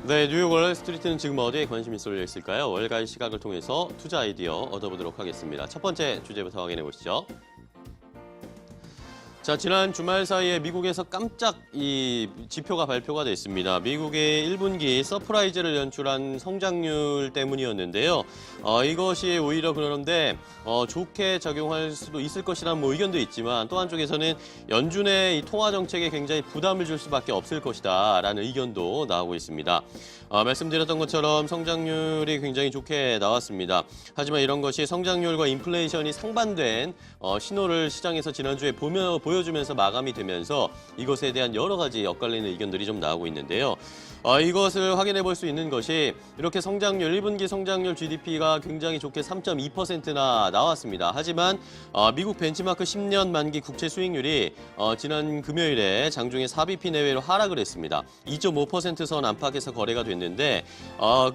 네, 뉴욕 월스트리트는 지금 어디에 관심이 쏠려 있을까요? 월가의 시각을 통해서 투자 아이디어 얻어보도록 하겠습니다. 첫 번째 주제부터 확인해 보시죠. 자, 지난 주말 사이에 미국에서 깜짝 이 지표가 발표가 됐습니다. 미국의 1분기 서프라이즈를 연출한 성장률 때문이었는데요. 이것이 오히려 그러는데 좋게 작용할 수도 있을 것이라는 의견도 있지만 또 한쪽에서는 연준의 이 통화 정책에 굉장히 부담을 줄 수밖에 없을 것이다라는 의견도 나오고 있습니다. 말씀드렸던 것처럼 성장률이 굉장히 좋게 나왔습니다. 하지만 이런 것이 성장률과 인플레이션이 상반된 신호를 시장에서 지난주에 보여주면서 마감이 되면서 이것에 대한 여러 가지 엇갈리는 의견들이 좀 나오고 있는데요. 이것을 확인해 볼 수 있는 것이 이렇게 성장률, 1분기 성장률 GDP가 굉장히 좋게 3.2%나 나왔습니다. 하지만 미국 benchmark 10년 만기 국채 수익률이 지난 금요일에 장중에 4bp 내외로 하락을 했습니다. 2.5% 선 안팎에서 거래가 됐는데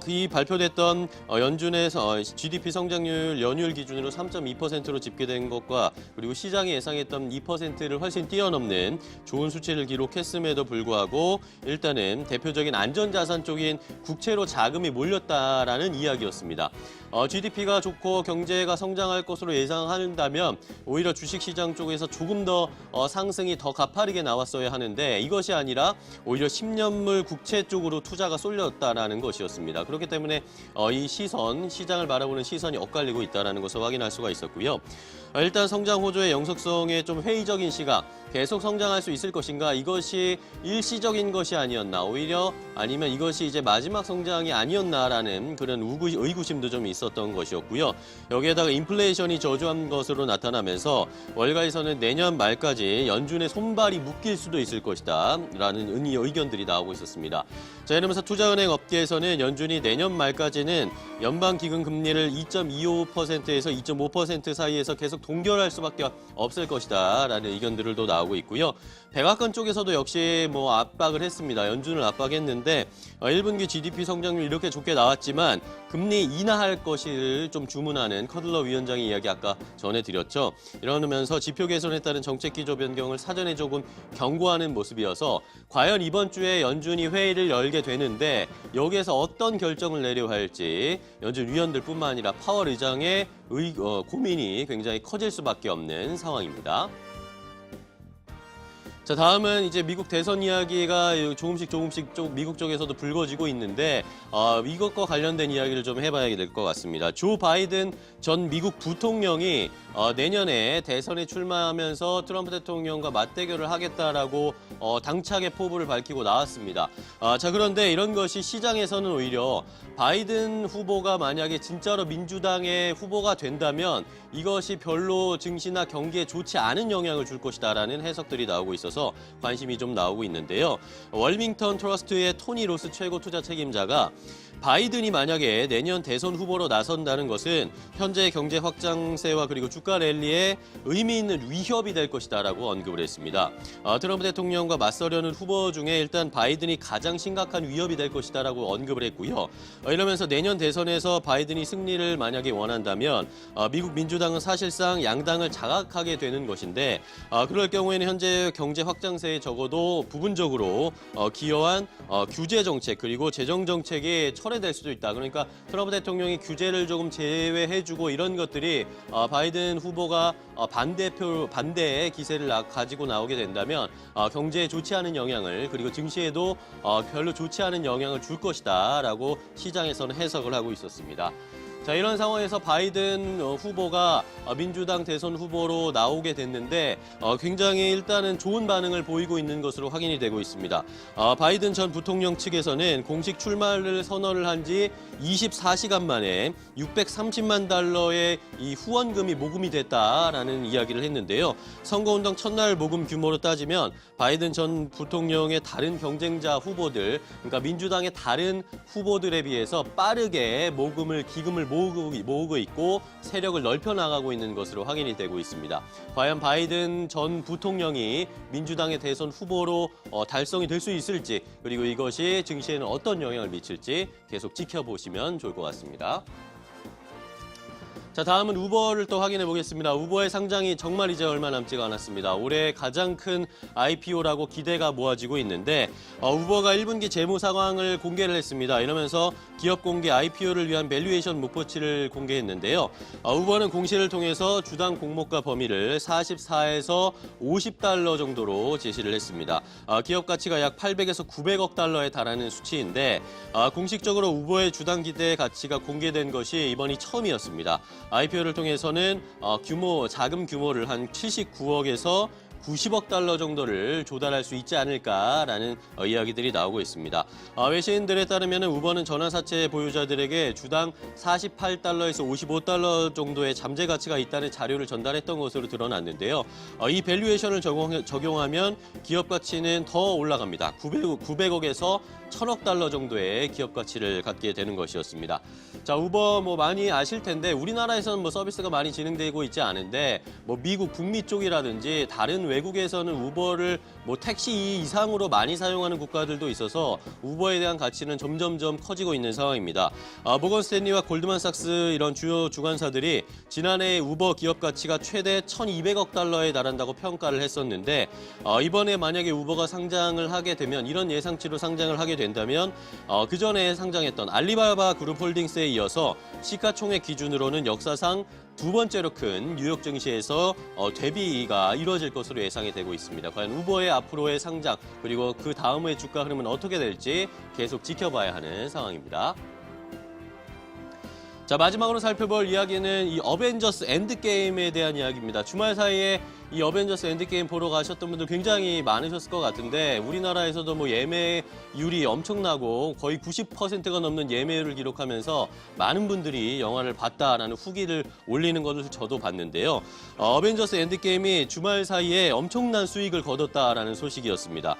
이 발표됐던 연준에서 GDP 성장률 연율 기준으로 3.2%로 집계된 것과 그리고 시장이 예상했던 2%를 훨씬 뛰어넘는 좋은 수치를 기록했음에도 불구하고 일단은 대표적인 안전자산 쪽인 국채로 자금이 몰렸다라는 이야기였습니다. GDP가 좋고 경제가 성장할 것으로 예상한다면 오히려 주식시장 쪽에서 조금 더 상승이 더 가파르게 나왔어야 하는데 이것이 아니라 오히려 10년물 국채 쪽으로 투자가 쏠렸다라는 것이었습니다. 그렇기 때문에 이 시장을 바라보는 시선이 엇갈리고 있다는 것을 확인할 수가 있었고요. 일단 성장 호조의 영속성에 좀 회의적인 시각, 계속 성장할 수 있을 것인가, 이것이 일시적인 것이 아니었나, 오히려 아니면 이것이 이제 마지막 성장이 아니었나라는 그런 의구심도 좀 있었던 것이었고요. 여기에다가 인플레이션이 저조한 것으로 나타나면서 월가에서는 내년 말까지 연준의 손발이 묶일 수도 있을 것이다 라는 의견들이 나오고 있었습니다. 자, 이러면서 투자은행 업계에서는 연준이 내년 말까지는 연방기금 금리를 2.25%에서 2.5% 사이에서 계속 동결할 수밖에 없을 것이다 라는 의견들도 나오고 있고요. 백악관 쪽에서도 역시 압박을 했습니다. 연준을 압박했는데 1분기 GDP 성장률 이렇게 좋게 나왔지만 금리 인하할 것을 좀 주문하는 커들러 위원장의 이야기 아까 전해드렸죠. 이러면서 지표 개선에 따른 정책 기조 변경을 사전에 조금 경고하는 모습이어서 과연 이번 주에 연준이 회의를 열게 되는데 여기에서 어떤 결정을 내려 할지 연준 위원들뿐만 아니라 파월 의장의 고민이 굉장히 커질 수밖에 없는 상황입니다. 자, 다음은 이제 미국 대선 이야기가 조금씩 미국 쪽에서도 불거지고 있는데 이것과 관련된 이야기를 좀 해봐야 될 것 같습니다. 조 바이든 전 미국 부통령이 내년에 대선에 출마하면서 트럼프 대통령과 맞대결을 하겠다라고 당차게 포부를 밝히고 나왔습니다. 자, 그런데 이런 것이 시장에서는 오히려 바이든 후보가 만약에 진짜로 민주당의 후보가 된다면 이것이 별로 증시나 경기에 좋지 않은 영향을 줄 것이다라는 해석들이 나오고 있어서 관심이 좀 나오고 있는데요. 월밍턴 트러스트의 토니 로스 최고 투자 책임자가 바이든이 만약에 내년 대선 후보로 나선다는 것은 현재의 경제 확장세와 그리고 주가 랠리에 의미 있는 위협이 될 것이다라고 언급을 했습니다. 트럼프 대통령과 맞서려는 후보 중에 일단 바이든이 가장 심각한 위협이 될 것이다라고 언급을 했고요. 이러면서 내년 대선에서 바이든이 승리를 만약에 원한다면 미국 민주당은 사실상 양당을 장악하게 되는 것인데 그럴 경우에는 현재 경제 확장세에 적어도 부분적으로 기여한 규제 정책 그리고 재정 정책이 철회될 수도 있다. 그러니까 트럼프 대통령이 규제를 조금 제외해주고 이런 것들이 바이든 후보가 반대의 기세를 가지고 나오게 된다면 경제에 좋지 않은 영향을 그리고 증시에도 별로 좋지 않은 영향을 줄 것이다라고 시장에서는 해석을 하고 있었습니다. 자, 이런 상황에서 바이든 후보가 민주당 대선 후보로 나오게 됐는데 굉장히 일단은 좋은 반응을 보이고 있는 것으로 확인이 되고 있습니다. 바이든 전 부통령 측에서는 공식 출마를 선언을 한 지 24시간 만에 630만 달러의 이 후원금이 모금이 됐다라는 이야기를 했는데요. 선거운동 첫날 모금 규모로 따지면 바이든 전 부통령의 다른 경쟁자 후보들, 그러니까 민주당의 다른 후보들에 비해서 빠르게 기금을 모으고 있고 세력을 넓혀 나가고 있는 것으로 확인이 되고 있습니다. 과연 바이든 전 부통령이 민주당의 대선 후보로 달성이 될 수 있을지 그리고 이것이 증시에는 어떤 영향을 미칠지 계속 지켜보시면 좋을 것 같습니다. 자, 다음은 우버를 또 확인해 보겠습니다. 우버의 상장이 정말 이제 얼마 남지가 않았습니다. 올해 가장 큰 IPO라고 기대가 모아지고 있는데 우버가 1분기 재무 상황을 공개를 했습니다. 이러면서 기업 공개 IPO를 위한 밸류에이션 목표치를 공개했는데요. 우버는 공시를 통해서 주당 공모가 범위를 44에서 50달러 정도로 제시를 했습니다. 기업 가치가 약 800에서 900억 달러에 달하는 수치인데 공식적으로 우버의 주당 기대 가치가 공개된 것이 이번이 처음이었습니다. IPO를 통해서는 자금 규모를 한 79억에서 90억 달러 정도를 조달할 수 있지 않을까라는 이야기들이 나오고 있습니다. 외신들에 따르면 우버는 전환사채 보유자들에게 주당 48달러에서 55달러 정도의 잠재 가치가 있다는 자료를 전달했던 것으로 드러났는데요. 이 밸류에이션을 적용하면 기업 가치는 더 올라갑니다. 900억에서 1000억 달러 정도의 기업 가치를 갖게 되는 것이었습니다. 자, 우버 많이 아실 텐데 우리나라에서는 서비스가 많이 진행되고 있지 않은데 미국 북미 쪽이라든지 다른 외국에서는 우버를 택시 이상으로 많이 사용하는 국가들도 있어서 우버에 대한 가치는 점점점 커지고 있는 상황입니다. 모건 스탠리와 골드만삭스 이런 주요 주관사들이 지난해 우버 기업 가치가 최대 1200억 달러에 달한다고 평가를 했었는데 이번에 만약에 우버가 상장을 하게 되면 이런 예상치로 상장을 하게 된다면 그 전에 상장했던 알리바바 그룹 홀딩스에 이어서 시가총액 기준으로는 역사상 두 번째로 큰 뉴욕 증시에서 대비가 이루어질 것으로 예상이 되고 있습니다. 과연 우버의 앞으로의 상장 그리고 그 다음의 주가 흐름은 어떻게 될지 계속 지켜봐야 하는 상황입니다. 자, 마지막으로 살펴볼 이야기는 이 어벤져스 엔드게임에 대한 이야기입니다. 주말 사이에 이 어벤져스 엔드게임 보러 가셨던 분들 굉장히 많으셨을 것 같은데 우리나라에서도 예매율이 엄청나고 거의 90%가 넘는 예매율을 기록하면서 많은 분들이 영화를 봤다라는 후기를 올리는 것을 저도 봤는데요. 어벤져스 엔드게임이 주말 사이에 엄청난 수익을 거뒀다라는 소식이었습니다.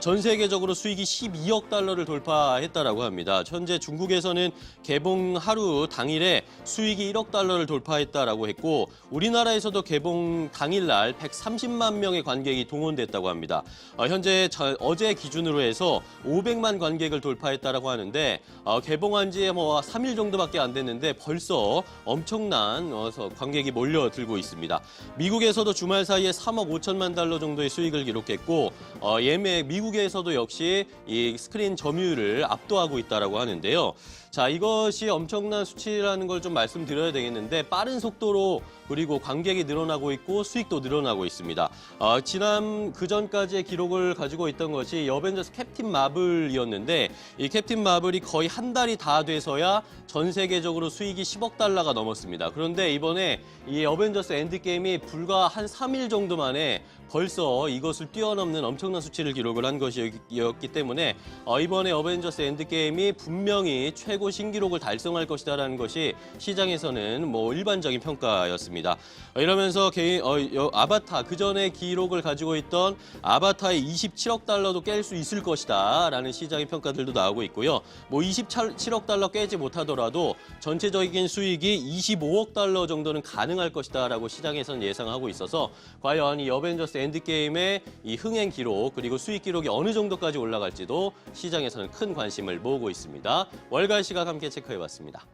전 세계적으로 수익이 12억 달러를 돌파했다라고 합니다. 현재 중국에서는 개봉 하루 당일에 수익이 1억 달러를 돌파했다라고 했고 우리나라에서도 개봉 당일날 130만 명의 관객이 동원됐다고 합니다. 현재 어제 기준으로 해서 500만 관객을 돌파했다라고 하는데 개봉한 지 3일 정도밖에 안 됐는데 벌써 엄청난 관객이 몰려들고 있습니다. 미국에서도 주말 사이에 3억 5천만 달러 정도의 수익을 기록했고 예매 미국에서도 역시 이 스크린 점유율을 압도하고 있다라고 하는데요. 자, 이것이 엄청난 수치라는 걸 좀 말씀드려야 되겠는데 빠른 속도로 그리고 관객이 늘어나고 있고 수익도 늘어나고 있습니다. 그전까지의 기록을 가지고 있던 것이 이 어벤져스 캡틴 마블이었는데 이 캡틴 마블이 거의 한 달이 다 돼서야 전 세계적으로 수익이 10억 달러가 넘었습니다. 그런데 이번에 이 어벤져스 엔드게임이 불과 한 3일 정도 만에 벌써 이것을 뛰어넘는 엄청난 수치를 기록을 한 것이었기 때문에 이번에 어벤져스 엔드게임이 분명히 최고 신기록을 달성할 것이다라는 것이 시장에서는 일반적인 평가였습니다. 이러면서 아바타 그전에 기록을 가지고 있던 아바타의 27억 달러도 깰 수 있을 것이다라는 시장의 평가들도 나오고 있고요. 27억 달러 깨지 못하더라도 전체적인 수익이 25억 달러 정도는 가능할 것이다라고 시장에서는 예상하고 있어서 과연 이 어벤져스 엔드게임의 이 흥행 기록 그리고 수익 기록이 어느 정도까지 올라갈지도 시장에서는 큰 관심을 모으고 있습니다. 월간 시각 함께 체크해봤습니다.